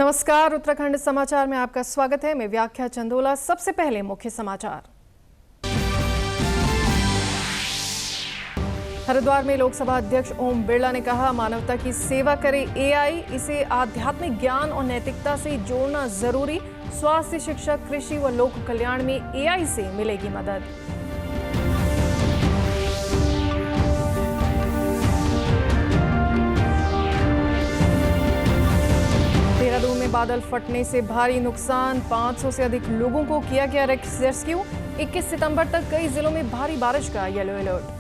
नमस्कार, उत्तराखंड समाचार में आपका स्वागत है। मैं व्याख्या चंदोला। सबसे पहले मुख्य समाचार। हरिद्वार में लोकसभा अध्यक्ष ओम बिरला ने कहा, मानवता की सेवा करे एआई, इसे आध्यात्मिक ज्ञान और नैतिकता से जोड़ना जरूरी। स्वास्थ्य, शिक्षा, कृषि व लोक कल्याण में एआई से मिलेगी मदद। देहरादून में बादल फटने से भारी नुकसान, 500 से अधिक लोगों को किया गया रेस्क्यू। 21 सितंबर तक कई जिलों में भारी बारिश का येलो अलर्ट।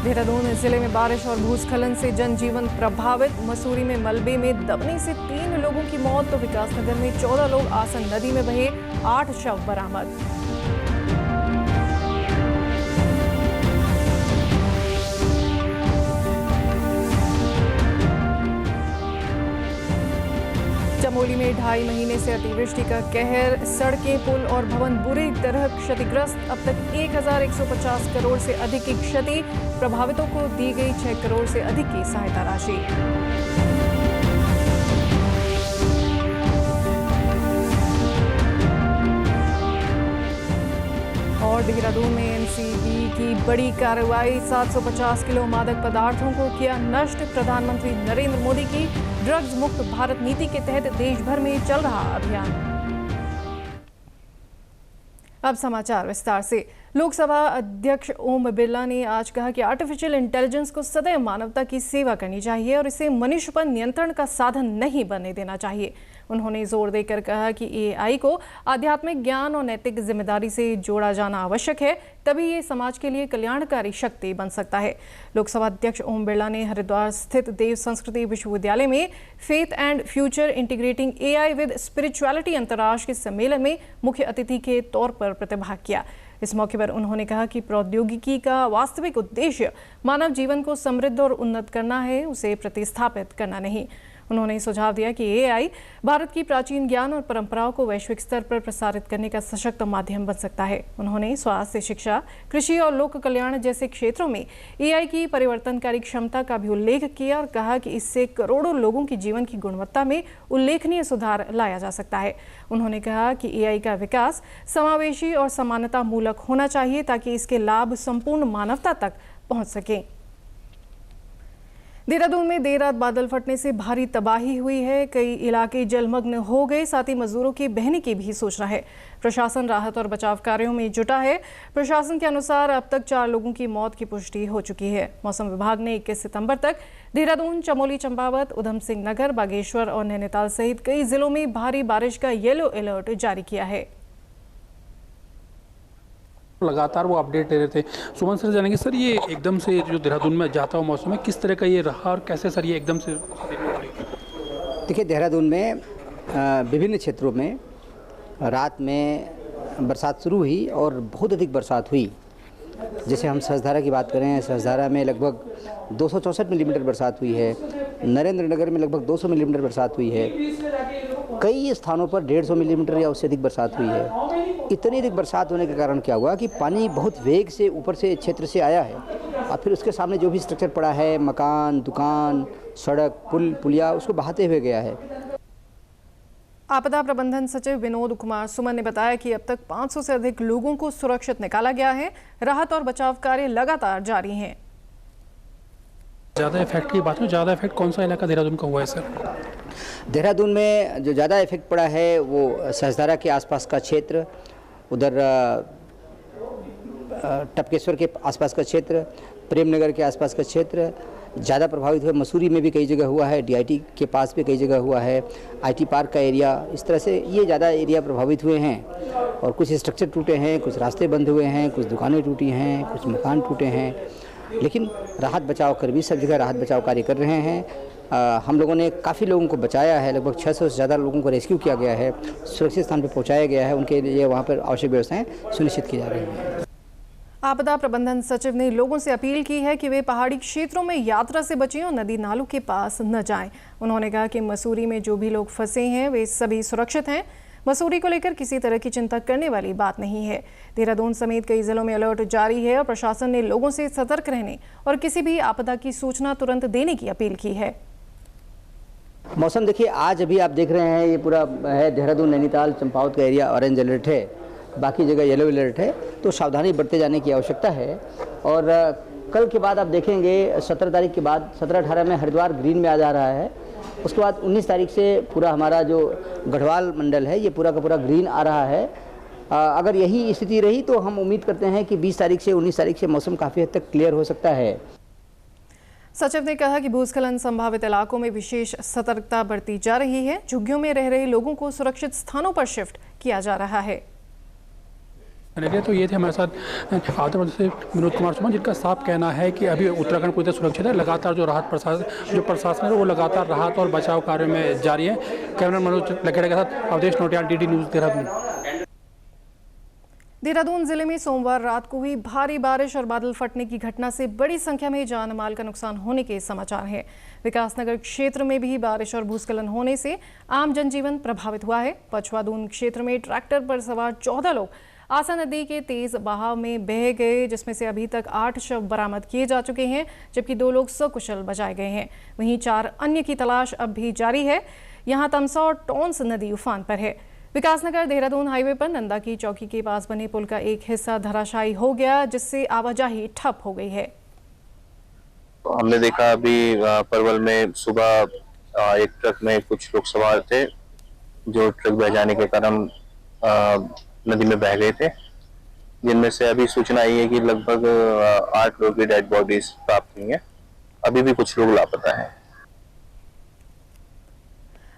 देहरादून जिले में बारिश और भूस्खलन से जनजीवन प्रभावित। मसूरी में मलबे में दबने से 3 लोगों की मौत, तो विकासनगर में 14 लोग आसन नदी में बहे, 8 शव बरामद। चमोली में 2.5 महीने से अतिवृष्टि का कहर, सड़कें, पुल और भवन बुरी तरह क्षतिग्रस्त। अब तक 1150 करोड़ से अधिक की क्षति। प्रभावितों को दी गई 6 करोड़ से अधिक की सहायता राशि। और देहरादून में एनसीबी की बड़ी कार्रवाई, 750 किलो मादक पदार्थों को किया नष्ट। प्रधानमंत्री नरेंद्र मोदी की ड्रग्स मुक्त भारत नीति के तहत देश भर में चल रहा अभियान। अब समाचार विस्तार से। लोकसभा अध्यक्ष ओम बिरला ने आज कहा कि आर्टिफिशियल इंटेलिजेंस को सदैव मानवता की सेवा करनी चाहिए और इसे मनुष्य पर नियंत्रण का साधन नहीं बनने देना चाहिए। उन्होंने जोर देकर कहा कि एआई को आध्यात्मिक ज्ञान और नैतिक जिम्मेदारी से जोड़ा जाना आवश्यक है, तभी ये समाज के लिए कल्याणकारी शक्ति बन सकता है। लोकसभा अध्यक्ष ओम बिरला ने हरिद्वार स्थित देव संस्कृति विश्वविद्यालय में faith and future integrating AI with spirituality अंतर्राष्ट्रीय सम्मेलन में मुख्य अतिथि के तौर पर प्रतिभाग किया। इस मौके पर उन्होंने कहा कि प्रौद्योगिकी का वास्तविक उद्देश्य मानव जीवन को समृद्ध और उन्नत करना है, उसे प्रतिस्थापित करना नहीं। उन्होंने सुझाव दिया कि एआई भारत की प्राचीन ज्ञान और परंपराओं को वैश्विक स्तर पर प्रसारित करने का सशक्त माध्यम बन सकता है। उन्होंने स्वास्थ्य, शिक्षा, कृषि और लोक कल्याण जैसे क्षेत्रों में एआई की परिवर्तनकारी क्षमता का भी उल्लेख किया और कहा कि इससे करोड़ों लोगों की जीवन की गुणवत्ता में उल्लेखनीय सुधार लाया जा सकता है। उन्होंने कहा कि एआई का विकास समावेशी और समानता मूलक होना चाहिए ताकि इसके लाभ संपूर्ण मानवता तक पहुंच सकें। देहरादून में देर रात बादल फटने से भारी तबाही हुई है। कई इलाके जलमग्न हो गए, साथ ही मजदूरों के बहने की भी सूचना है। प्रशासन राहत और बचाव कार्यों में जुटा है। प्रशासन के अनुसार अब तक 4 लोगों की मौत की पुष्टि हो चुकी है। मौसम विभाग ने 21 सितंबर तक देहरादून, चमोली, चंपावत, उधम सिंह नगर, बागेश्वर और नैनीताल सहित कई जिलों में भारी बारिश का येलो अलर्ट जारी किया है। लगातार वो अपडेट दे रहे थे। सुमन सर जानेंगे, सर ये एकदम से जो देहरादून में जाता हुआ मौसम है, किस तरह का ये रहा और कैसे सर ये एकदम से? देखिए, देहरादून में विभिन्न क्षेत्रों में रात में बरसात शुरू हुई और बहुत अधिक बरसात हुई। जैसे हम सहस्त्रधारा की बात करें, सहस्त्रधारा में लगभग 264 मिलीमीटर बरसात हुई है। नरेंद्र नगर में लगभग 200 मिलीमीटर बरसात हुई है। कई स्थानों पर 150 मिलीमीटर या उससे अधिक बरसात हुई है। इतनी अधिक बरसात होने के कारण क्या हुआ कि पानी बहुत वेग से ऊपर से क्षेत्र से आया है और फिर उसके सामने जो भी स्ट्रक्चर पड़ा है, मकान, दुकान, सड़क, पुल, पुलिया, उसको बहाते हुए गया है। आपदा प्रबंधन सचिव विनोद कुमार सुमन ने बताया कि अब तक 500 से अधिक लोगों को सुरक्षित निकाला गया है। राहत और बचाव कार्य लगातार जारी हैं। ज़्यादा इफेक्ट की बात है, ज़्यादा इफेक्ट कौन सा इलाका देहरादून का हुआ है सर? देहरादून में जो ज़्यादा इफेक्ट पड़ा है वो सहस्त्रधारा के आसपास का क्षेत्र, उधर टपकेश्वर के आसपास का क्षेत्र, प्रेमनगर के आसपास का क्षेत्र ज़्यादा प्रभावित हुआ। मसूरी में भी कई जगह हुआ है, डीआईटी के पास भी कई जगह हुआ है, आईटी पार्क का एरिया, इस तरह से ये ज़्यादा एरिया प्रभावित हुए हैं। और कुछ स्ट्रक्चर टूटे हैं, कुछ रास्ते बंद हुए हैं, कुछ दुकानें टूटी हैं, कुछ मकान टूटे हैं, लेकिन राहत बचाव कर्मी सब जगह राहत बचाव कार्य कर रहे हैं। हम लोगों ने काफ़ी लोगों को बचाया है, लगभग 600 से ज़्यादा लोगों को रेस्क्यू किया गया है, सुरक्षित स्थान पर पहुंचाया गया है। उनके लिए वहां पर आवश्यक व्यवस्थाएं सुनिश्चित की जा रही हैं। आपदा प्रबंधन सचिव ने लोगों से अपील की है कि वे पहाड़ी क्षेत्रों में यात्रा से बचें और नदी नालों के पास न जाएं। उन्होंने कहा कि मसूरी में जो भी लोग फंसे हैं वे सभी सुरक्षित हैं। मसूरी को लेकर किसी तरह की चिंता करने वाली बात नहीं है। देहरादून समेत कई जिलों में अलर्ट जारी है और प्रशासन ने लोगों से सतर्क रहने और किसी भी आपदा की सूचना तुरंत देने की अपील की है। मौसम देखिए, आज अभी आप देख रहे हैं ये पूरा है देहरादून, नैनीताल, चंपावत का एरिया ऑरेंज अलर्ट है, बाकी जगह येलो अलर्ट है, तो सावधानी बरते जाने की आवश्यकता है। और कल के बाद आप देखेंगे 17 तारीख के बाद 17-18 में हरिद्वार ग्रीन में आ जा रहा है। उसके बाद 19 तारीख से पूरा हमारा जो गढ़वाल मंडल है ये पूरा का पूरा ग्रीन आ रहा है। अगर यही स्थिति रही तो हम उम्मीद करते हैं कि 20 तारीख से 19 तारीख से मौसम काफ़ी हद तक क्लियर हो सकता है। सचिव ने कहा कि भूस्खलन संभावित इलाकों में विशेष सतर्कता बरती जा रही है। झुग्गियों में रह रहे लोगों को सुरक्षित स्थानों पर शिफ्ट किया जा रहा है। तो ये थे हमारे साथ आंध्र प्रदेश से विनोद कुमार सुमन, जिनका साफ कहना है कि अभी उत्तराखंड पूरी तरह सुरक्षित है। लगातार जो प्रशासन है वो लगातार राहत और बचाव कार्य में जारी है। कैमरा मनोज लखेड़ा के साथ अवधेश नोटियाल, डीडी न्यूज़ देहरादून। देहरादून जिले में सोमवार रात को हुई भारी बारिश और बादल फटने की घटना से बड़ी संख्या में जान माल का नुकसान होने के समाचार हैं। विकासनगर क्षेत्र में भी बारिश और भूस्खलन होने से आम जनजीवन प्रभावित हुआ है। पछवादून क्षेत्र में ट्रैक्टर पर सवार 14 लोग आसा नदी के तेज बहाव में बह गए, जिसमें से अभी तक 8 शव बरामद किए जा चुके हैं, जबकि 2 लोग सकुशल बचाए गए हैं। वहीं 4 अन्य की तलाश अब भी जारी है। यहाँ तमसा और टोंस नदी उफान पर है। विकासनगर देहरादून हाईवे पर नंदा की चौकी के पास बने पुल का एक हिस्सा धराशायी हो गया, जिससे आवाजाही ठप हो गई है। हमने देखा अभी परवल में सुबह एक ट्रक में कुछ लोग सवार थे जो ट्रक बह जाने के कारण नदी में बह गए थे, जिनमें से अभी सूचना आई है कि लगभग 8 लोगों की डेड बॉडीज प्राप्त हुई हैं। अभी भी कुछ लोग लापता हैं।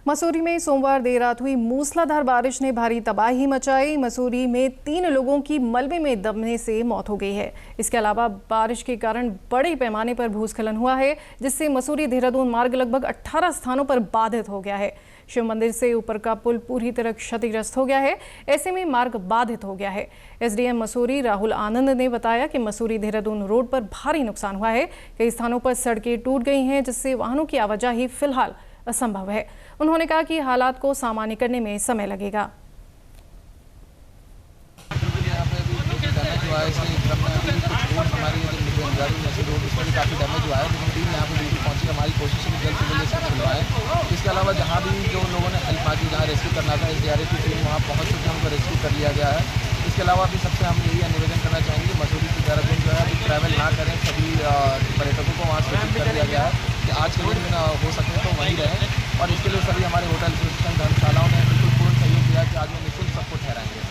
मसूरी में सोमवार देर रात हुई मूसलाधार बारिश ने भारी तबाही मचाई। मसूरी में 3 लोगों की मलबे में दबने से मौत हो गई है। इसके अलावा बारिश के कारण बड़े पैमाने पर भूस्खलन हुआ है, जिससे मसूरी देहरादून मार्ग लगभग 18 स्थानों पर बाधित हो गया है। शिव मंदिर से ऊपर का पुल पूरी तरह क्षतिग्रस्त हो गया है। ऐसे में मार्ग बाधित हो गया है। एसडीएम मसूरी राहुल आनंद ने बताया कि मसूरी देहरादून रोड पर भारी नुकसान हुआ है। कई स्थानों पर सड़कें टूट गई हैं, जिससे वाहनों की आवाजाही फिलहाल असंभव है। उन्होंने कहा कि हालात को सामान्य करने में समय लगेगा। इसके अलावा जहाँ भी जो लोगों ने हेल्प मांगी, जहाँ रेस्क्यू करना था, एसडीआरएफ की टीम वहाँ पहुँच चुके हैं, उनको रेस्क्यू कर लिया गया है। इसके अलावा अभी सबसे हम यही निवेदन करना चाहेंगे, मसूरी से देहरादून जो है अभी ट्रैवल ना करें। सभी पर्यटकों को वहाँ सूचित कर दिया गया है कि आज के दिन में हो सके तो वहीं रहें, और इसके लिए सभी हमारे होटल, धर्मशालाओं ने बिल्कुल पूर्ण सहयोग दिया कि आज में निःशुल्क सबको ठहराएंगे।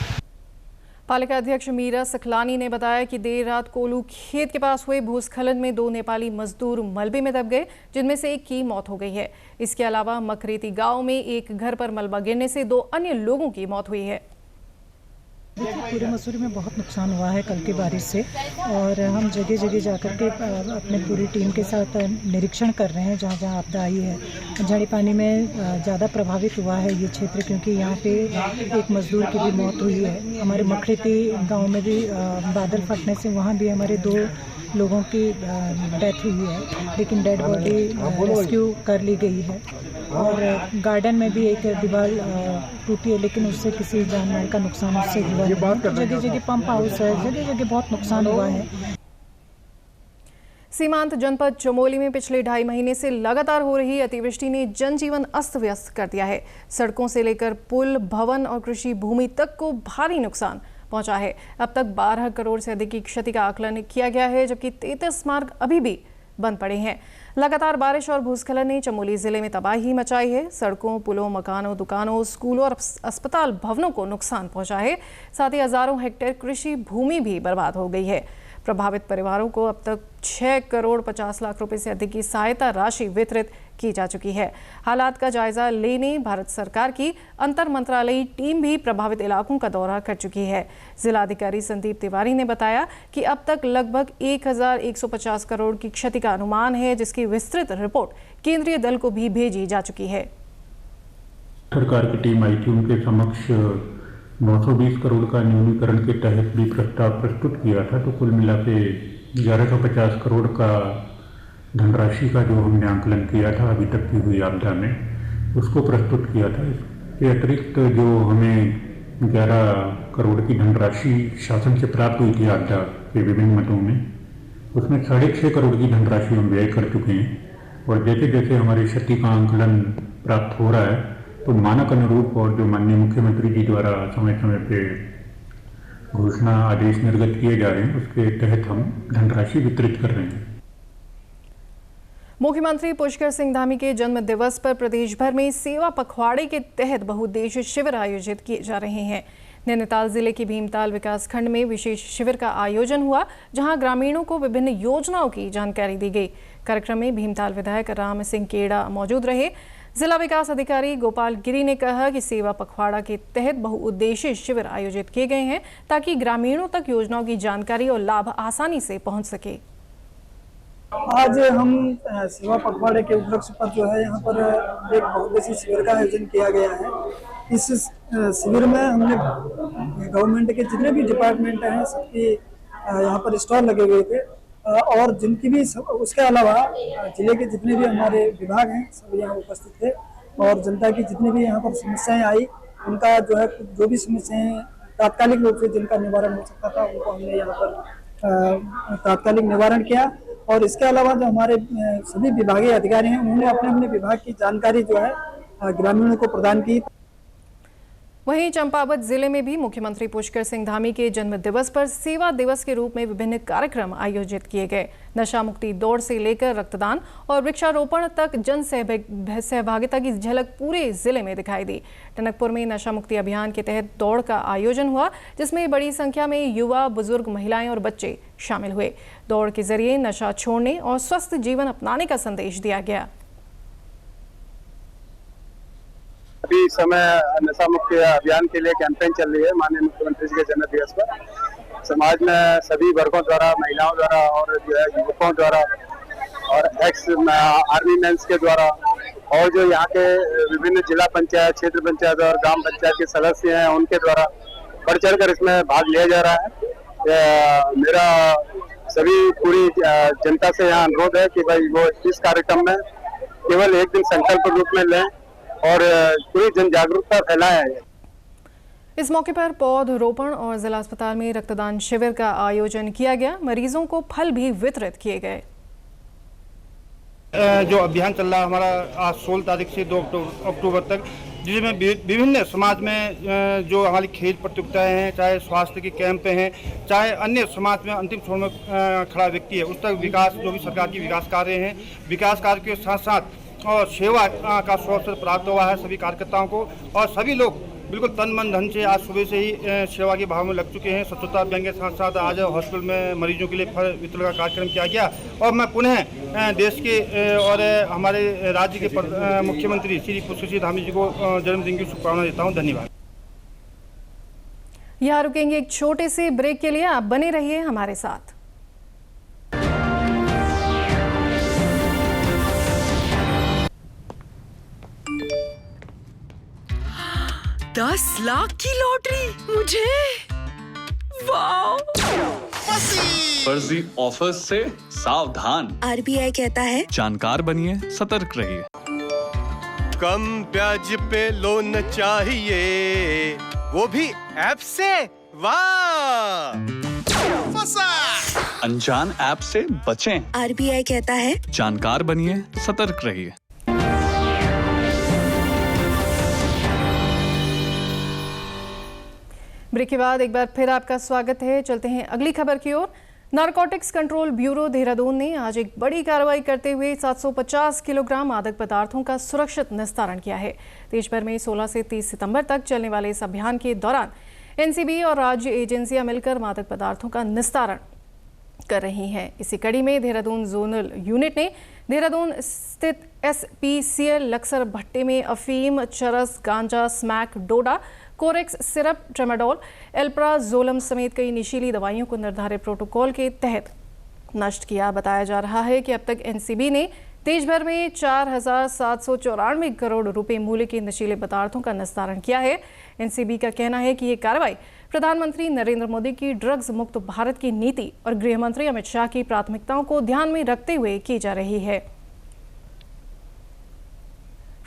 पालिका अध्यक्ष मीरा सखलानी ने बताया कि देर रात कोलू खेत के पास हुए भूस्खलन में 2 नेपाली मजदूर मलबे में दब गए, जिनमें से एक की मौत हो गई है। इसके अलावा मकरेती गांव में एक घर पर मलबा गिरने से 2 अन्य लोगों की मौत हुई है। पूरे मसूरी में बहुत नुकसान हुआ है कल की बारिश से, और हम जगह जगह जाकर के अपने पूरी टीम के साथ निरीक्षण कर रहे हैं जहाँ जहाँ आपदा आई है। झाड़ी पानी में ज़्यादा प्रभावित हुआ है ये क्षेत्र, क्योंकि यहाँ पे एक मजदूर की भी मौत हुई है। हमारे मखरेती गांव में भी बादल फटने से वहाँ भी हमारे 2 लोगों की डेथ हुई है, लेकिन डेड बॉडी रेस्क्यू कर ली गई है। और गार्डन में भी एक दीवार टूटी है, लेकिन उससे किसी जानमाल का नुकसान उससे हुआ है। जगह जगह पंप हाउस है, जगह जगह बहुत नुकसान हुआ है। सीमांत जनपद चमोली में पिछले 2.5 महीने से लगातार हो रही अतिवृष्टि ने जनजीवन अस्त व्यस्त कर दिया है। सड़कों से लेकर पुल, भवन और कृषि भूमि तक को भारी नुकसान पहुंचा है। अब तक 12 करोड़ से अधिक की क्षति का आकलन किया गया है, जबकि 33 मार्ग अभी भी बंद पड़े हैं। लगातार बारिश और भूस्खलन ने चमोली जिले में तबाही मचाई है। सड़कों, पुलों, मकानों, दुकानों, स्कूलों और अस्पताल भवनों को नुकसान पहुंचा है। साथ ही हजारों हेक्टेयर कृषि भूमि भी बर्बाद हो गई है। प्रभावित परिवारों को अब तक 6 करोड़ 50 लाख रुपए से अधिक की सहायता राशि वितरित की जा चुकी है। हालात का जायजा लेने भारत सरकार की अंतर मंत्रालयी टीम भी प्रभावित इलाकों का दौरा कर चुकी है। जिलाधिकारी संदीप तिवारी ने बताया कि अब तक लगभग 1150 करोड़ की क्षति का अनुमान है, जिसकी विस्तृत रिपोर्ट केंद्रीय दल को भी भेजी जा चुकी है। सरकार की टीम आई थी, उनके समक्ष 920 करोड़ का न्यूनीकरण के तहत भी प्रस्ताव प्रस्तुत किया था। तो कुल मिला के 1150 करोड़ का धनराशि का जो हमने आंकलन किया था अभी तक की हुई आपदा में, उसको प्रस्तुत किया था। के अतिरिक्त जो हमें 11 करोड़ की धनराशि शासन से प्राप्त हुई थी आपदा के विभिन्न मदों में, उसमें 6.5 करोड़ की धनराशि हम व्यय कर चुके हैं। और जैसे जैसे हमारी क्षति का आंकलन प्राप्त हो रहा है तो मानक अनुरूप और जो माननीय मुख्यमंत्री जी द्वारा समय समय पे घोषणा आदेश निर्गत किए जा रहे हैं उसके तहत हम धनराशि वितरित कर रहे हैं। मुख्यमंत्री पुष्कर सिंह धामी के जन्म दिवस पर प्रदेश भर में सेवा पखवाड़े के तहत बहुउद्देशीय शिविर आयोजित किए जा रहे हैं। नैनीताल जिले के भीमताल विकासखंड में विशेष शिविर का आयोजन हुआ, जहां ग्रामीणों को विभिन्न योजनाओं की जानकारी दी गई। कार्यक्रम में भीमताल विधायक राम सिंह केड़ा मौजूद रहे। जिला विकास अधिकारी गोपाल गिरी ने कहा कि सेवा पखवाड़ा के तहत बहुउद्देशीय शिविर आयोजित किए गए हैं ताकि ग्रामीणों तक योजनाओं की जानकारी और लाभ आसानी से पहुंच सके। आज हम सेवा पखवाड़े के उपलक्ष्य पर जो है यहाँ पर एक बहुउद्देशीय शिविर का आयोजन किया गया है। इस शिविर में हमने गवर्नमेंट के जितने भी डिपार्टमेंट हैं सबकी यहाँ पर स्टॉल लगे हुए थे और जिनकी भी उसके अलावा जिले के जितने भी हमारे विभाग हैं सब यहाँ उपस्थित थे और जनता की जितनी भी यहाँ पर समस्याएं आई उनका जो है जो भी समस्याएं तात्कालिक रूप से जिनका निवारण हो सकता था उनको हमने यहाँ पर तात्कालिक निवारण किया। और इसके अलावा जो हमारे सभी विभागीय अधिकारी हैं उन्होंने अपने अपने विभाग की जानकारी जो है ग्रामीणों को प्रदान की। वहीं चंपावत जिले में भी मुख्यमंत्री पुष्कर सिंह धामी के जन्म दिवस पर सेवा दिवस के रूप में विभिन्न कार्यक्रम आयोजित किए गए। नशा मुक्ति दौड़ से लेकर रक्तदान और वृक्षारोपण तक जन सहभागिता की झलक पूरे जिले में दिखाई दी। टनकपुर में नशा मुक्ति अभियान के तहत दौड़ का आयोजन हुआ, जिसमें बड़ी संख्या में युवा, बुजुर्ग, महिलाएं और बच्चे शामिल हुए। दौड़ के जरिए नशा छोड़ने और स्वस्थ जीवन अपनाने का संदेश दिया गया। अभी समय नशा मुक्ति अभियान के लिए कैंपेन चल रही है माननीय मुख्यमंत्री जी के जन्म दिवस पर। समाज में सभी वर्गों द्वारा, महिलाओं द्वारा और जो है युवकों द्वारा और एक्स आर्मी मेंस के द्वारा और जो यहाँ के विभिन्न जिला पंचायत, क्षेत्र पंचायत और ग्राम पंचायत के सदस्य हैं उनके द्वारा बढ़ चढ़ कर इसमें भाग लिया जा रहा है। मेरा सभी पूरी जनता से यहाँ अनुरोध है कि भाई वो इस कार्यक्रम में केवल एक दिन संकल्प रूप में लें और पूरी जन जागरूकता फैलाएं। इस मौके पर पौधरोपण और जिला अस्पताल में रक्तदान शिविर का आयोजन किया गया। मरीजों को फल भी वितरित किए गए। जो अभियान चल रहा है हमारा आज 16 तारीख से 2 अक्टूबर तक, जिसमें विभिन्न समाज में जो हमारी खेल प्रतियोगिताएं हैं, चाहे स्वास्थ्य के कैंप हैं, चाहे अन्य समाज में अंतिम छोर में खड़ा व्यक्ति है उस तक विकास, जो भी सरकार की विकास कार्य हैं, विकास कार्य के साथ साथ और सेवा का अवसर प्राप्त हुआ है सभी कार्यकर्ताओं को। और सभी लोग बिल्कुल तन मन धन से आज सुबह से ही सेवा के भाव में लग चुके हैं। स्वच्छता अभियान के साथ साथ आज हॉस्पिटल में मरीजों के लिए फल वितरण का कार्यक्रम किया गया। और मैं पुनः देश के और हमारे राज्य के मुख्यमंत्री श्री पुष्कर सिंह धामी जी को जन्मदिन की शुभकामनाएं देता हूँ। धन्यवाद। यहाँ रुकेंगे एक छोटे से ब्रेक के लिए, आप बने रहिए हमारे साथ। 10 लाख की लॉटरी मुझे, वाह! फर्जी ऑफर्स से सावधान। RBI कहता है जानकार बनिए, सतर्क रहिए। कम ब्याज पे लोन चाहिए, वो भी ऐप से, वाह! फंसा! अनजान ऐप से बचें। RBI कहता है जानकार बनिए, सतर्क रहिए। ब्रेक के बाद एक बार फिर आपका स्वागत है। चलते हैं अगली खबर की ओर। नारकोटिक्स कंट्रोल ब्यूरो देहरादून ने आज एक बड़ी कार्रवाई करते हुए 750 किलोग्राम मादक पदार्थों का सुरक्षित निस्तारण किया है। देश भर में 16 से 30 सितंबर तक चलने वाले इस अभियान के दौरान एनसीबी और राज्य एजेंसियां मिलकर मादक पदार्थों का निस्तारण कर रही हैं। इसी कड़ी में देहरादून जोनल यूनिट ने देहरादून स्थित SPCL लक्सर भट्टे में अफीम, चरस, गांजा, स्मैक, डोडा, कोरेक्स सिरप, ट्रेमाडोल, एल्प्राजोलम समेत कई नशीली दवाइयों को निर्धारित प्रोटोकॉल के तहत नष्ट किया। बताया जा रहा है कि अब तक एनसीबी ने देश भर में 4,794 करोड़ रुपए मूल्य के नशीले पदार्थों का निस्तारण किया है। एनसीबी का कहना है कि ये कार्रवाई प्रधानमंत्री नरेंद्र मोदी की ड्रग्स मुक्त भारत की नीति और गृह मंत्री अमित शाह की प्राथमिकताओं को ध्यान में रखते हुए की जा रही है।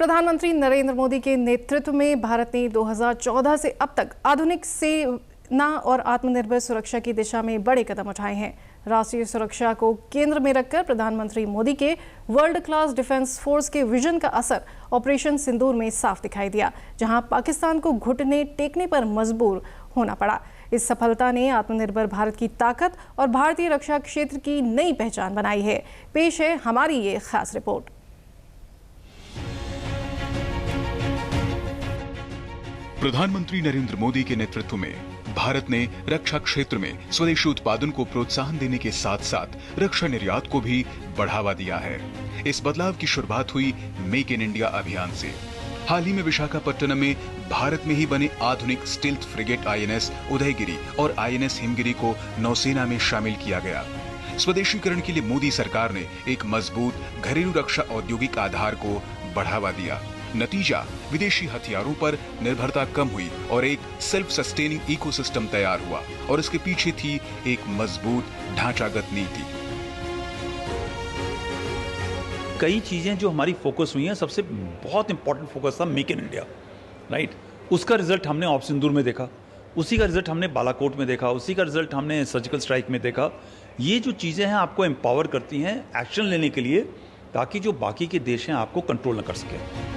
प्रधानमंत्री नरेंद्र मोदी के नेतृत्व में भारत ने 2014 से अब तक आधुनिक सेना और आत्मनिर्भर सुरक्षा की दिशा में बड़े कदम उठाए हैं। राष्ट्रीय सुरक्षा को केंद्र में रखकर प्रधानमंत्री मोदी के वर्ल्ड क्लास डिफेंस फोर्स के विजन का असर ऑपरेशन सिंदूर में साफ दिखाई दिया, जहां पाकिस्तान को घुटने टेकने पर मजबूर होना पड़ा। इस सफलता ने आत्मनिर्भर भारत की ताकत और भारतीय रक्षा क्षेत्र की नई पहचान बनाई है। पेश है हमारी ये खास रिपोर्ट। प्रधानमंत्री नरेंद्र मोदी के नेतृत्व में भारत ने रक्षा क्षेत्र में स्वदेशी उत्पादन को प्रोत्साहन देने के साथ साथ रक्षा निर्यात को भी बढ़ावा दिया है। इस बदलाव की शुरुआत हुई मेक इन इंडिया अभियान से। हाल ही में विशाखापट्टनम में भारत में ही बने आधुनिक स्टील्थ फ्रिगेट आईएनएस उदयगिरी और आईएनएस हिमगिरी को नौसेना में शामिल किया गया। स्वदेशीकरण के लिए मोदी सरकार ने एक मजबूत घरेलू रक्षा औद्योगिक आधार को बढ़ावा दिया। नतीजा, विदेशी हथियारों पर निर्भरता कम हुई और एक सेल्फ सस्टेनिंग इकोसिस्टम तैयार हुआ, और इसके पीछे थी एक मजबूत ढांचागत नीति। कई चीजें जो हमारी फोकस हुई हैं, सबसे बहुत इंपॉर्टेंट फोकस था मेक इन इंडिया, राइट। उसका रिजल्ट हमने ऑपरेशन सिंदूर में देखा, उसी का रिजल्ट हमने बालाकोट में देखा, उसी का रिजल्ट हमने सर्जिकल स्ट्राइक में देखा। ये जो चीजें हैं आपको एम्पावर करती हैं एक्शन लेने के लिए, ताकि जो बाकी के देश हैं आपको कंट्रोल न कर सके।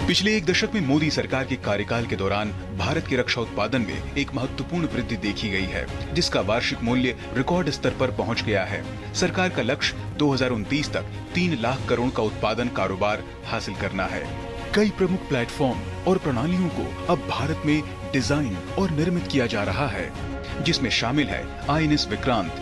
पिछले एक दशक में मोदी सरकार के कार्यकाल के दौरान भारत के रक्षा उत्पादन में एक महत्वपूर्ण वृद्धि देखी गई है, जिसका वार्षिक मूल्य रिकॉर्ड स्तर पर पहुंच गया है। सरकार का लक्ष्य 2029 तक 3 लाख करोड़ का उत्पादन कारोबार हासिल करना है। कई प्रमुख प्लेटफॉर्म और प्रणालियों को अब भारत में डिजाइन और निर्मित किया जा रहा है, जिसमें शामिल है INS Vikrant,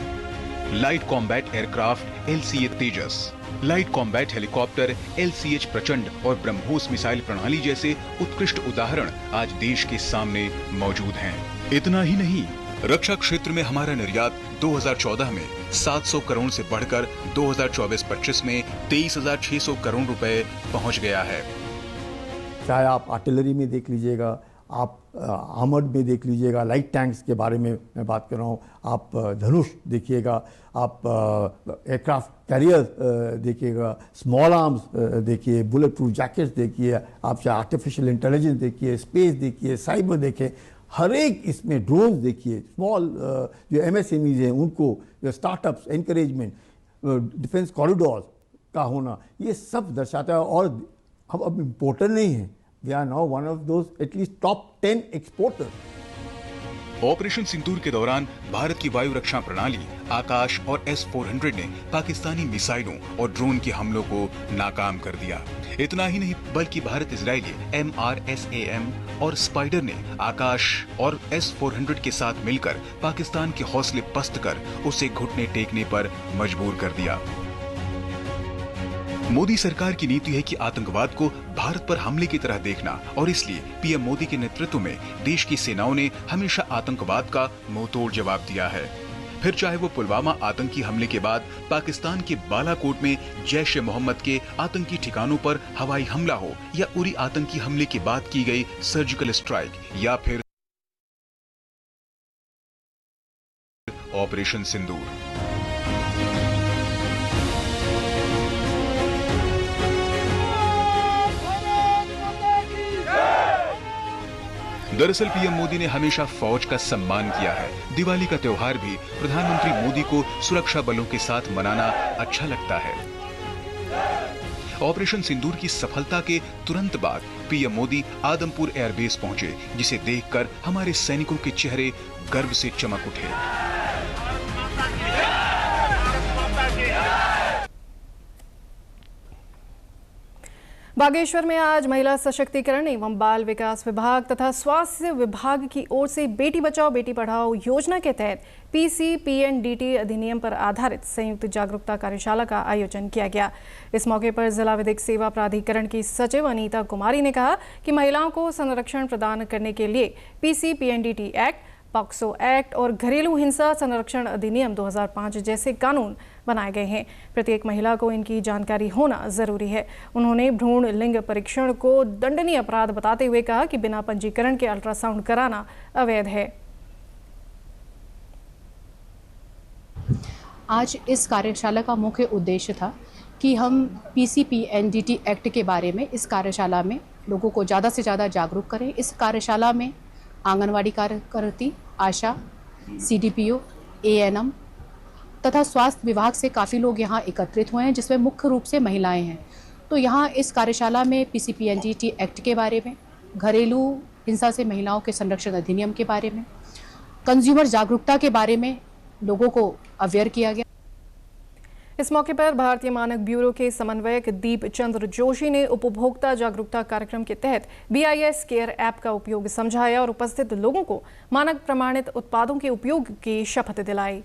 light combat aircraft LCA तेजस, लाइट कॉम्बैट हेलीकॉप्टर LCH प्रचंड और ब्रह्मोस मिसाइल प्रणाली जैसे उत्कृष्ट उदाहरण आज देश के सामने मौजूद हैं। इतना ही नहीं, रक्षा क्षेत्र में हमारा निर्यात 2014 में 700 करोड़ से बढ़कर 2024-25 में 23,600 करोड़ रुपए पहुंच गया है। चाहे आप आर्टिलरी में देख लीजिएगा, आप आर्मर्ड में देख लीजिएगा, लाइट टैंक्स के बारे में मैं बात कर रहा हूँ, आप धनुष देखिएगा, आप एयरक्राफ्ट कैरियर देखिएगा, स्मॉल आर्म्स देखिए, बुलेट प्रूफ जैकेट्स देखिए, आप चाहे आर्टिफिशियल इंटेलिजेंस देखिए, स्पेस देखिए, साइबर देखें, हर एक इसमें ड्रोन्स देखिए, स्मॉल जो MSMEs हैं उनको, स्टार्टअप्स, एनकरेजमेंट, डिफेंस कॉरिडोर का होना, ये सब दर्शाता है। और हम अब इम्पोर्टर नहीं हैं, we are now one of those at least top 10 exporters. Operation सिंदूर के दौरान भारत की वायु रक्षा प्रणाली आकाश और S-400 ने पाकिस्तानी मिसाइलों और ड्रोन के हमलों को नाकाम कर दिया। इतना ही नहीं, बल्कि भारत इजरायली MRSAM और स्पाइडर ने आकाश और S-400 के साथ मिलकर पाकिस्तान के हौसले पस्त कर उसे घुटने टेकने पर मजबूर कर दिया। मोदी सरकार की नीति है कि आतंकवाद को भारत पर हमले की तरह देखना, और इसलिए पीएम मोदी के नेतृत्व में देश की सेनाओं ने हमेशा आतंकवाद का मुंहतोड़ जवाब दिया है। फिर चाहे वो पुलवामा आतंकी हमले के बाद पाकिस्तान के बालाकोट में जैश ए मोहम्मद के आतंकी ठिकानों पर हवाई हमला हो, या उरी आतंकी हमले के बाद की गई सर्जिकल स्ट्राइक, या फिर ऑपरेशन सिंदूर। दरअसल पीएम मोदी ने हमेशा फौज का सम्मान किया है। दिवाली का त्योहार भी प्रधानमंत्री मोदी को सुरक्षा बलों के साथ मनाना अच्छा लगता है। ऑपरेशन सिंदूर की सफलता के तुरंत बाद पीएम मोदी आदमपुर एयरबेस पहुंचे, जिसे देखकर हमारे सैनिकों के चेहरे गर्व से चमक उठे। बागेश्वर में आज महिला सशक्तिकरण एवं बाल विकास विभाग तथा स्वास्थ्य विभाग की ओर से बेटी बचाओ बेटी पढ़ाओ योजना के तहत PC-PNDT अधिनियम पर आधारित संयुक्त जागरूकता कार्यशाला का आयोजन किया गया। इस मौके पर जिला विधिक सेवा प्राधिकरण की सचिव अनीता कुमारी ने कहा कि महिलाओं को संरक्षण प्रदान करने के लिए PC-PNDT एक्ट, पॉक्सो एक्ट और घरेलू हिंसा संरक्षण अधिनियम 2005 जैसे कानून बनाए गए हैं। प्रत्येक महिला को इनकी जानकारी होना जरूरी है। उन्होंने भ्रूण लिंग परीक्षण को दंडनीय अपराध बताते हुए कहा कि बिना पंजीकरण के अल्ट्रासाउंड कराना अवैध है। आज इस कार्यशाला का मुख्य उद्देश्य था कि हम PCPNDT एक्ट के बारे में इस कार्यशाला में लोगों को ज़्यादा से ज़्यादा जागरूक करें। इस कार्यशाला में आंगनवाड़ी कार्यकर्ती, आशा, CDPO, ANM तथा स्वास्थ्य विभाग से काफ़ी लोग यहाँ एकत्रित हुए हैं, जिसमें मुख्य रूप से महिलाएं हैं। तो यहाँ इस कार्यशाला में PCPNDT एक्ट के बारे में, घरेलू हिंसा से महिलाओं के संरक्षण अधिनियम के बारे में, कंज्यूमर जागरूकता के बारे में लोगों को अवेयर किया गया। इस मौके पर भारतीय मानक ब्यूरो के समन्वयक दीप चंद्र जोशी ने उपभोक्ता जागरूकता कार्यक्रम के तहत BIS केयर ऐप का उपयोग समझाया और उपस्थित लोगों को मानक प्रमाणित उत्पादों के उपयोग की शपथ दिलाई।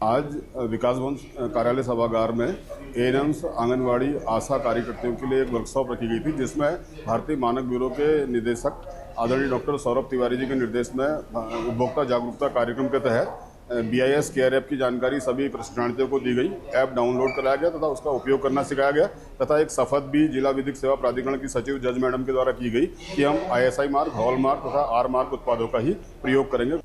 आज विकास भवन कार्यालय सभागार में ANMs, आंगनवाड़ी, आशा कार्यकर्ताओं के लिए एक वर्कशॉप रखी गई थी, जिसमें भारतीय मानक ब्यूरो के निदेशक आदरणीय डॉक्टर सौरभ तिवारी जी के निर्देश में उपभोक्ता जागरूकता कार्यक्रम के तहत BIS केयर ऐप की जानकारी सभी प्रशिक्षणार्थियों को दी गई। ऐप डाउनलोड कराया गया तथा उसका उपयोग करना सिखाया गया तथा एक शपथ भी जिला विधिक सेवा प्राधिकरण की सचिव जज मैडम के द्वारा की गई कि हम ISI मार्क, हॉल मार्क तथा R मार्क उत्पादों का ही प्रयोग करेंगे।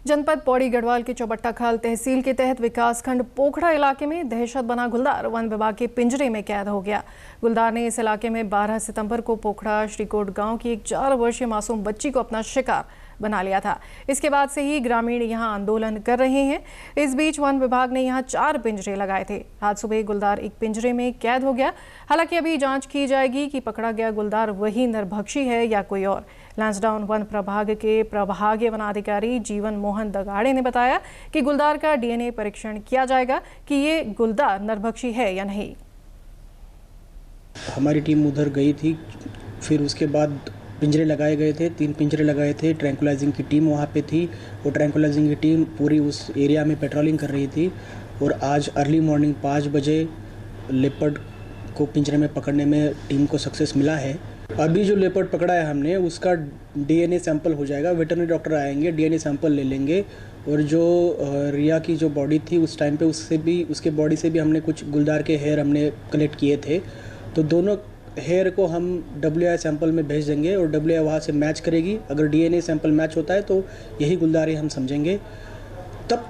जनपद पौड़ी गढ़वाल के चौबट्टाखाल तहसील के तहत विकासखंड पोखड़ा इलाके में दहशत बना गुलदार वन विभाग के पिंजरे में कैद हो गया। गुलदार ने इस इलाके में 12 सितंबर को पोखड़ा श्रीकोट गांव की एक 4 वर्षीय मासूम बच्ची को अपना शिकार बना लिया था। इसके बाद से ही ग्रामीण यहां आंदोलन कर रहे हैं। इस बीच वन विभाग ने यहां 4 पिंजरे लगाए थे। आज सुबह गुलदार एक पिंजरे में कैद हो गया। हालांकि अभी जांच की जाएगी कि पकड़ा गया गुलदार वही नरभक्षी है या कोई और। लैंसडाउन वन प्रभाग के प्रभागीय वनाधिकारी जीवन मोहन दगाड़े ने बताया कि गुलदार का DNA परीक्षण किया जाएगा कि ये गुलदार नरभक्षी है या नहीं। हमारी टीम उधर गई थी, फिर उसके बाद पिंजरे लगाए गए थे, 3 पिंजरे लगाए थे। ट्रैंकुलाइजिंग की टीम वहाँ पे थी और ट्रैंकुलाइजिंग की टीम पूरी उस एरिया में पेट्रोलिंग कर रही थी। और आज अर्ली मॉर्निंग 5 बजे लेपर्ड को पिंजरे में पकड़ने में टीम को सक्सेस मिला है। अभी जो लेपर्ड पकड़ा है हमने, उसका DNA सैंपल हो जाएगा। वेटरनरी डॉक्टर आएंगे, DNA सैंपल ले लेंगे। और जो रिया की जो बॉडी थी उस टाइम पे, उसके बॉडी से भी हमने कुछ गुलदार के हेयर हमने कलेक्ट किए थे। तो दोनों हेयर को हम WI सैंपल में भेज देंगे और WI वहाँ से मैच करेगी। अगर DNA सैंपल मैच होता है तो यही गुलदार हम समझेंगे। तब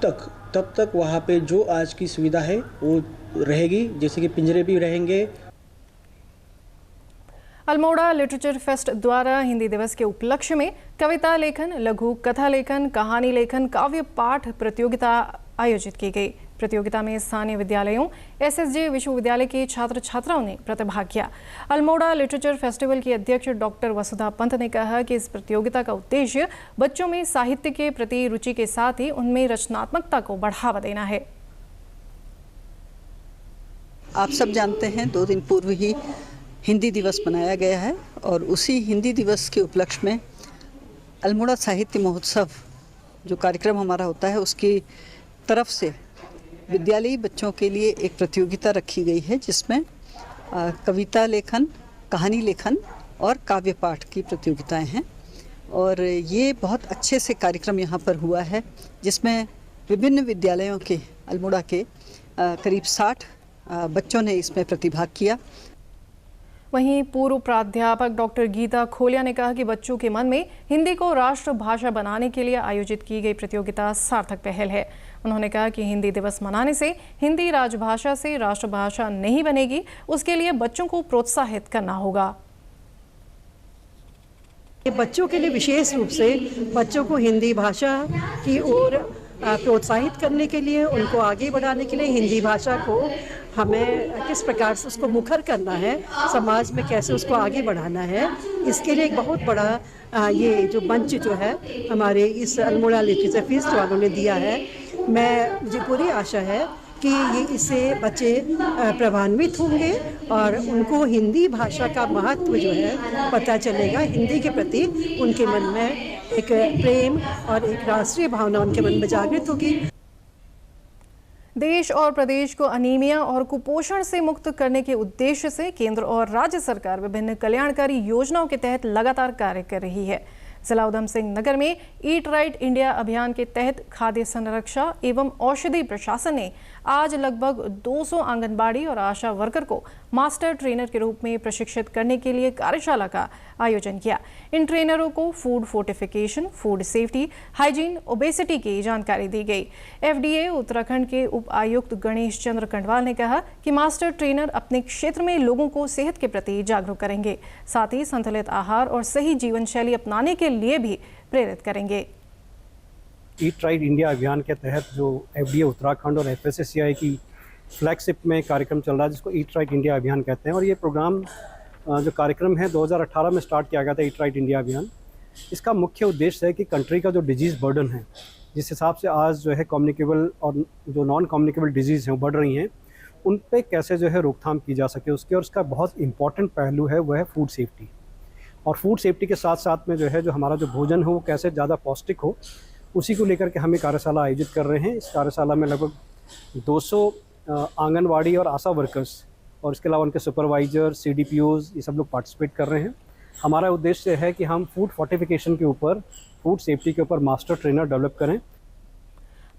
तक वहाँ पे जो आज की सुविधा है वो रहेगी, जैसे कि पिंजरे भी रहेंगे। अल्मोड़ा लिटरेचर फेस्ट द्वारा हिंदी दिवस के उपलक्ष्य में कविता लेखन, लघु कथा लेखन, कहानी लेखन, काव्य पाठ प्रतियोगिता आयोजित की गई। प्रतियोगिता में स्थानीय विद्यालयों, SSJ विश्वविद्यालय के छात्र छात्राओं ने प्रतिभाग किया। अल्मोड़ा लिटरेचर फेस्टिवल की अध्यक्ष डॉक्टर वसुधा पंत ने कहा कि इस प्रतियोगिता का उद्देश्य बच्चों में साहित्य के प्रति रुचि के साथ ही उनमें रचनात्मकता को बढ़ावा देना है। आप सब जानते हैं 2 दिन पूर्व ही हिंदी दिवस मनाया गया है और उसी हिंदी दिवस के उपलक्ष्य में अल्मोड़ा साहित्य महोत्सव जो कार्यक्रम हमारा होता है, उसकी तरफ से विद्यालयी बच्चों के लिए एक प्रतियोगिता रखी गई है, जिसमें कविता लेखन, कहानी लेखन और काव्य पाठ की प्रतियोगिताएं हैं। और ये बहुत अच्छे से कार्यक्रम यहाँ पर हुआ है, जिसमें विभिन्न विद्यालयों के अल्मोड़ा के करीब 60 बच्चों ने इसमें प्रतिभाग किया। वहीं पूर्व प्राध्यापक डॉक्टर गीता खोलिया ने कहा कि बच्चों के मन में हिंदी को राष्ट्रभाषा बनाने के लिए आयोजित की गई प्रतियोगिता सार्थक पहल है। उन्होंने कहा कि हिंदी दिवस मनाने से हिंदी राजभाषा से राष्ट्रभाषा नहीं बनेगी, उसके लिए बच्चों को प्रोत्साहित करना होगा। बच्चों के लिए विशेष रूप से बच्चों को हिंदी भाषा की ओर प्रोत्साहित करने के लिए, उनको आगे बढ़ाने के लिए हिंदी भाषा को हमें किस प्रकार से उसको मुखर करना है, समाज में कैसे उसको आगे बढ़ाना है, इसके लिए एक बहुत बड़ा ये जो मंच जो है हमारे इस अल्मोड़ा लिटरेचर फेस्ट वालों ने दिया है। मुझे पूरी आशा है कि ये इससे बच्चे प्रभान्वित होंगे और उनको हिंदी भाषा का महत्व जो है पता चलेगा। हिंदी के प्रति उनके मन में एक प्रेम और एक राष्ट्रीय भावना उनके मन में जागृत होगी। देश और प्रदेश को अनीमिया और कुपोषण से मुक्त करने के उद्देश्य से केंद्र और राज्य सरकार विभिन्न कल्याणकारी योजनाओं के तहत लगातार कार्य कर रही है। जिला उधम सिंह नगर में ईट राइट इंडिया अभियान के तहत खाद्य संरक्षा एवं औषधि प्रशासन ने आज लगभग 200 आंगनबाड़ी और आशा वर्कर को मास्टर ट्रेनर के रूप में प्रशिक्षित करने के लिए कार्यशाला का आयोजन किया। इन ट्रेनरों को food fortification, food safety, hygiene, obesity की जानकारी दी गई। FDA उत्तराखंड के उप आयुक्त गणेश चंद्र कंडवाल ने कहा कि मास्टर ट्रेनर अपने क्षेत्र में लोगों को सेहत के प्रति जागरूक करेंगे, साथ ही संतुलित आहार और सही जीवन शैली अपनाने के लिए भी प्रेरित करेंगे। ईट राइट इंडिया अभियान के तहत जो FDA उत्तराखंड और FSSAI की फ्लैगशिप में कार्यक्रम चल रहा है, जिसको ईट राइट इंडिया अभियान कहते हैं। और ये प्रोग्राम जो कार्यक्रम है 2018 में स्टार्ट किया गया था, ईट राइट इंडिया अभियान। इसका मुख्य उद्देश्य है कि कंट्री का जो डिजीज़ बर्डन है, जिस हिसाब से आज जो है कम्युनिकेबल और जो नॉन कम्युनिकेबल डिजीज़ हैं वो बढ़ रही हैं, उन पे कैसे जो है रोकथाम की जा सके उसके। और उसका बहुत इंपॉर्टेंट पहलू है वह है फूड सेफ्टी। और फूड सेफ्टी के साथ साथ में जो है जो हमारा जो भोजन हो वो कैसे ज़्यादा पौष्टिक हो, उसी को लेकर के हम एक कार्यशाला आयोजित कर रहे हैं। इस कार्यशाला में लगभग 200 आंगनवाड़ी और आशा वर्कर्स और इसके अलावा उनके सुपरवाइजर, CDPOs, ये सब लोग पार्टिसिपेट कर रहे हैं। हमारा उद्देश्य है कि हम फूड फोर्टिफिकेशन के ऊपर, फूड सेफ्टी के ऊपर मास्टर ट्रेनर डेवलप करें।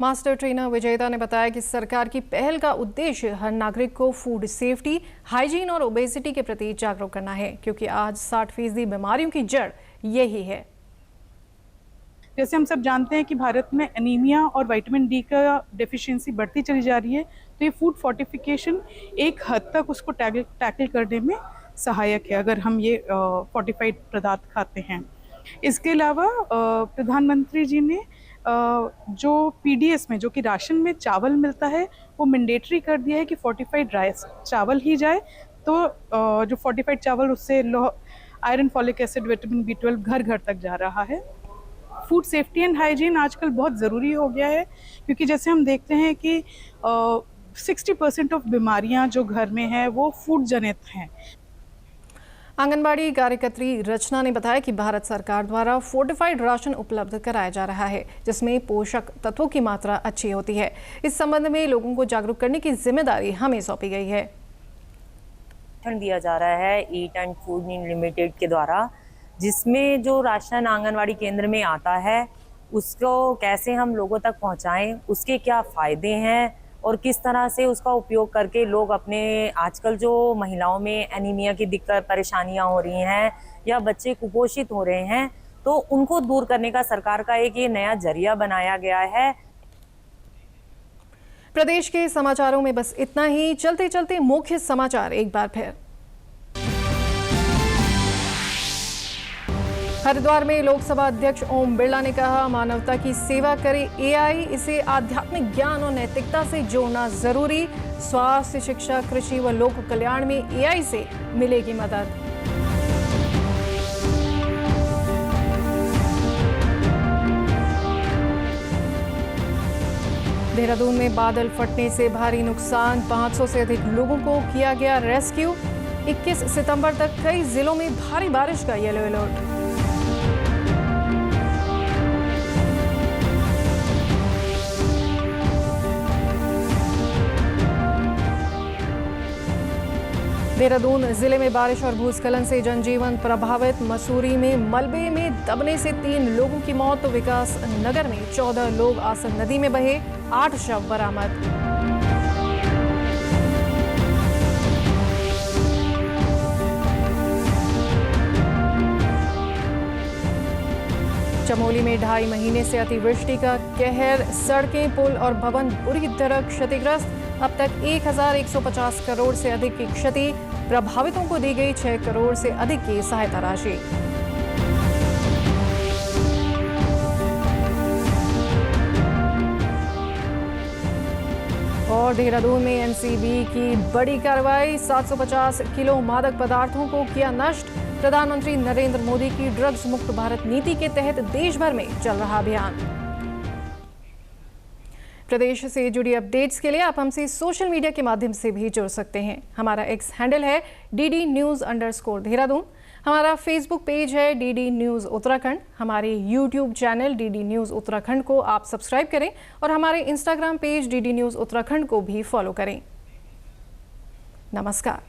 मास्टर ट्रेनर विजेता ने बताया कि सरकार की पहल का उद्देश्य हर नागरिक को फूड सेफ्टी, हाइजीन और ओबेसिटी के प्रति जागरूक करना है, क्योंकि आज 60% बीमारियों की जड़ यही है। जैसे हम सब जानते हैं कि भारत में एनीमिया और विटामिन डी का डेफिशिएंसी बढ़ती चली जा रही है, तो ये फूड फोर्टिफिकेशन एक हद तक उसको टैकल करने में सहायक है अगर हम ये फोर्टिफाइड पदार्थ खाते हैं। इसके अलावा प्रधानमंत्री जी ने जो PDS में, जो कि राशन में चावल मिलता है, वो मैंडेटरी कर दिया है कि फोर्टिफाइड राइस चावल ही जाए। तो जो फोर्टिफाइड चावल, उससे iron, folic acid, vitamin B12 घर घर तक जा रहा है। फूड सेफ्टी एंड हाइजीन आजकल बहुत ज़रूरी हो गया है, क्योंकि जैसे हम देखते हैं कि 60% ऑफ बीमारियां जो घर में है वो फूड जनित हैं। आंगनबाड़ी कार्यकर्त्री रचना ने बताया कि भारत सरकार द्वारा फोर्टिफाइड राशन उपलब्ध कराया जा रहा है, जिसमें पोषक तत्वों की मात्रा अच्छी होती है। इस संबंध में लोगों को जागरूक करने की जिम्मेदारी हमें सौंपी गई है। दिया जा रहा है ईट एंड फूड लिमिटेड के द्वारा, जिसमें जो राशन आंगनवाड़ी केंद्र में आता है उसको कैसे हम लोगों तक पहुंचाएं, उसके क्या फ़ायदे हैं और किस तरह से उसका उपयोग करके लोग अपने, आजकल जो महिलाओं में एनीमिया की दिक्कत, परेशानियां हो रही हैं या बच्चे कुपोषित हो रहे हैं, तो उनको दूर करने का सरकार का एक ये नया जरिया बनाया गया है। प्रदेश के समाचारों में बस इतना ही। चलते चलते मुख्य समाचार एक बार फिर। हरिद्वार में लोकसभा अध्यक्ष ओम बिरला ने कहा, मानवता की सेवा करे AI, इसे आध्यात्मिक ज्ञान और नैतिकता से जोड़ना जरूरी। स्वास्थ्य, शिक्षा, कृषि व लोक कल्याण में AI से मिलेगी मदद। देहरादून में बादल फटने से भारी नुकसान, 500 से अधिक लोगों को किया गया रेस्क्यू। 21 सितंबर तक कई जिलों में भारी बारिश का येलो अलर्ट। देहरादून जिले में बारिश और भूस्खलन से जनजीवन प्रभावित। मसूरी में मलबे में दबने से 3 लोगों की मौत। विकास नगर में 14 लोग आसन नदी में बहे, 8 शव बरामद। चमोली में 2.5 महीने से अतिवृष्टि का कहर। सड़कें, पुल और भवन बुरी तरह क्षतिग्रस्त। अब तक 1150 करोड़ से अधिक की क्षति। प्रभावितों को दी गई 6 करोड़ से अधिक की सहायता राशि। और देहरादून में NCB की बड़ी कार्रवाई, 750 किलो मादक पदार्थों को किया नष्ट। प्रधानमंत्री नरेंद्र मोदी की ड्रग्स मुक्त भारत नीति के तहत देश भर में चल रहा अभियान। प्रदेश से जुड़ी अपडेट्स के लिए आप हमसे सोशल मीडिया के माध्यम से भी जुड़ सकते हैं। हमारा X हैंडल है DD_News_देहरादून। हमारा फेसबुक पेज है DD न्यूज़ उत्तराखंड। हमारे YouTube channel DD news Uttarakhand को आप सब्सक्राइब करें और हमारे Instagram page DD news Uttarakhand को भी फॉलो करें। नमस्कार।